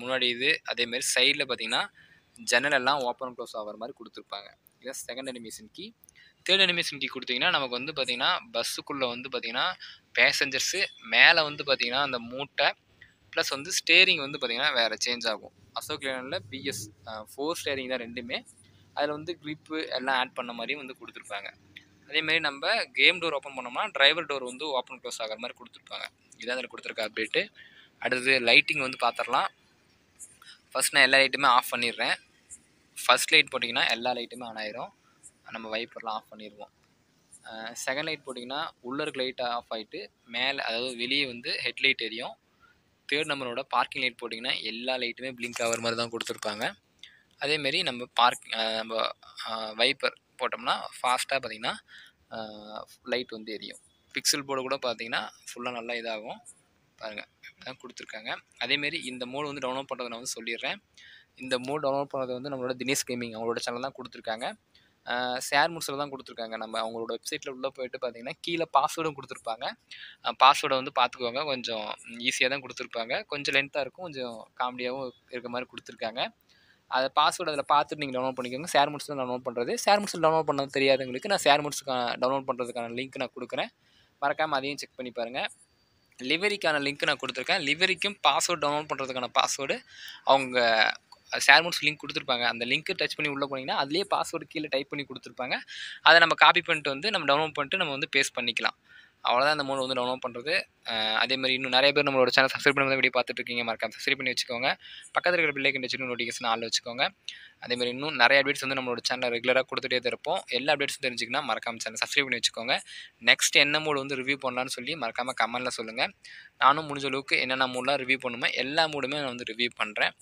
முன்னாடி இது அதேமாரி சைடில் பார்த்தீங்கன்னா ஜன்னல் எல்லாம் ஓப்பன் க்ளோஸ் ஆகிற மாதிரி கொடுத்துருப்பாங்க. இதான் second animation key. Third animation key கொடுத்தீங்கன்னா நமக்கு வந்து பார்த்தீங்கன்னா பஸ்ஸுக்குள்ளே வந்து பார்த்தீங்கன்னா பேசஞ்சர்ஸு மேலே வந்து பார்த்தீங்கன்னா அந்த மூட்டை ப்ளஸ் வந்து ஸ்டேரிங் வந்து பார்த்தீங்கன்னா வேறு சேஞ்ச் ஆகும். அசோக் லேலனில் பிஎஸ் 4 ஸ்டேரிங் தான் ரெண்டுமே. அதில் வந்து க்ரிப்பு எல்லாம் ஆட் பண்ண மாதிரியும் வந்து கொடுத்துருப்பாங்க. அதேமாரி நம்ம கேம் டோர் ஓப்பன் பண்ணோம்னா டிரைவர் டோர் வந்து ஓப்பன் க்ளோஸ் ஆகிற மாதிரி கொடுத்துருப்பாங்க. இதான் அதில் கொடுத்துருக்க அப்டேட்டு. அடுத்தது லைட்டிங் வந்து பார்த்துடலாம். ஃபஸ்ட் நான் எல்லா லைட்டுமே ஆஃப் பண்ணிடுறேன். ஃபஸ்ட் லைட் போட்டிங்கன்னா எல்லா லைட்டுமே ஆன் ஆயிரும். நம்ம வைப்பர்லாம் ஆஃப் பண்ணிடுவோம். செகண்ட் லைட் போட்டிங்கன்னா உள்ளே இருக்க லைட் ஆஃப் ஆகிட்டு மேலே அதாவது வெளியே வந்து ஹெட்லைட் எரியும். தேர்ட் நம்பரோட பார்க்கிங் லைட் போட்டிங்கன்னா எல்லா லைட்டுமே பிளிங்க் ஆகிற மாதிரி தான் கொடுத்துருப்பாங்க. அதேமாரி நம்ம நம்ம வைப்பர் போட்டோம்னா ஃபாஸ்ட்டாக பார்த்திங்கன்னா லைட் வந்து எரியும். பிக்சல் போர்டு கூட பார்த்திங்கன்னா ஃபுல்லாக நல்லா இதாகும். பாருங்கள் தான் கொடுத்துருக்காங்க. அதேமாரி இந்த மோடு வந்து டவுன்லோட் பண்ணுறதை நான் வந்து சொல்லிடுறேன். இந்த மோட் டவுன்லோட் பண்ணுறது வந்து நம்மளோட தினேஷ் கேமிங் அவங்களோட சேனல் தான் கொடுத்துருக்காங்க. ஷேர் மூட்ஸில் தான் கொடுத்துருக்காங்க. நம்ம அவங்களோட வெப்சைட்டில் உள்ளே போய்ட்டு பார்த்தீங்கன்னா கீழே பாஸ்வேர்டும் கொடுத்துருப்பாங்க. பாஸ்வேர்டை வந்து பார்த்துக்கோங்க. கொஞ்சம் ஈஸியாக தான் கொடுத்துருப்பாங்க. கொஞ்சம் லென்த்தாக இருக்கும். கொஞ்சம் காமெடியாகவும் இருக்க மாதிரி கொடுத்துருக்காங்க. அதை பாஸ்வேர்டு அதில் பார்த்துட்டு நீங்கள் டவுன்லோட் பண்ணிக்கோங்க. ஷேர் மூட்ஸ் தான் டவுன்லோட் பண்ணுறது. ஷேர் மூட்ஸில் டவுன்லோட் பண்ணது தெரியாதவங்களுக்கு நான் ஷேர் மூட்ஸுக்கான டவுன்லோட் பண்ணுறதுக்கான லிங்க் நான் கொடுக்குறேன். மறக்காமல் அதையும் செக் பண்ணி பாருங்கள். லிவரிக்கான லிங்க் நான் கொடுத்துருக்கேன். லிவரிக்கும் பாஸ்வேர்டு டவுன்லோட் பண்ணுறதுக்கான பாஸ்வேர்டு அவங்க ஷேர் மூட்ஸ் லிங்க் கொடுத்துருப்பாங்க. அந்த லிங்க்கு டச் பண்ணி உள்ளே போனீங்கன்னா அதுலேயே பாஸ்வேர்டு கீழே டைப் பண்ணி கொடுத்துருப்பாங்க. அதை நம்ம காப்பி பண்ணிட்டு வந்து நம்ம டவுன்லோட் பண்ணிட்டு நம்ம வந்து பேஸ்ட் பண்ணிக்கலாம். அவ்வளோதான் இந்த மோடு வந்து டவுன்லோட் பண்ணுறது. அதேமாதிரி இன்னும் நிறைய பேர் நம்மளோட சேனல் சப்ஸ்கிரைப் பண்ணி வீடியோ பார்த்துட்டு இருக்கீங்க. மறக்காம சப்ஸ்கிரைப் பண்ணி வச்சுக்கோங்க. பக்கத்தில் இருக்கிற பில் ஐக்கன் வச்சுட்டு நோட்டிஃபிகேஷன் ஆள் வச்சுக்கோங்க. அதேமாதிரி இன்னும் நிறைய அப்டேட்ஸ் வந்து நம்மளோட சேனலில் ரெகுலராக கொடுத்துட்டே தான் இருப்போம். எல்லா அப்டேட்ஸும் தெரிஞ்சுக்கன்னா மறக்காம சேனல் சப்ஸ்கிரைப் பண்ணி வச்சுக்கோங்க. நெக்ஸ்ட் என்ன மோடு வந்து ரிவ்யூ பண்ணலான்னு சொல்லி மறக்காமல் கமெண்ட்டில் சொல்லுங்கள். நானும் முடிஞ்ச அளவுக்கு என்னென்ன மூடெலாம் ரிவ்யூ பண்ணுமோ எல்லா மூடுமே நான் வந்து ரிவ்யூ பண்ணுறேன்.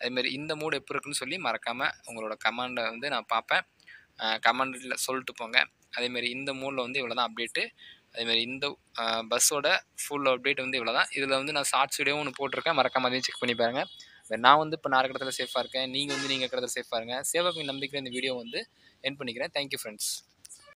அதேமாரி இந்த மூடு எப்படி இருக்குன்னு சொல்லி மறக்காமல் உங்களோட கமெண்டை வந்து நான் பார்ப்பேன். கமெண்டில் சொல்லிட்டு போங்க. அதேமாரி இந்த மூடில் வந்து இவ்வளோ தான் அப்டேட்டு. அதேமாதிரி இந்த பஸ்ஸோட ஃபுல் அப்டேட் வந்து இவ்வளோ தான். இதில் வந்து நான் ஷார்ட்ஸ் வீடியோவும் ஒன்று போட்டிருக்கேன். மறக்காம அதையும் செக் பண்ணி பாருங்கள். நான் வந்து இப்போ நான் இருக்கிற இடத்துல சேஃபாக இருக்கேன். நீங்கள் வந்து நீங்கள் இருக்கிற இடத்துல சேஃபாக இருங்க. சேஃபாக நம்பிக்கை இந்த வீடியோ வந்து எண்ட் பண்ணிக்கிறேன். Thank you friends.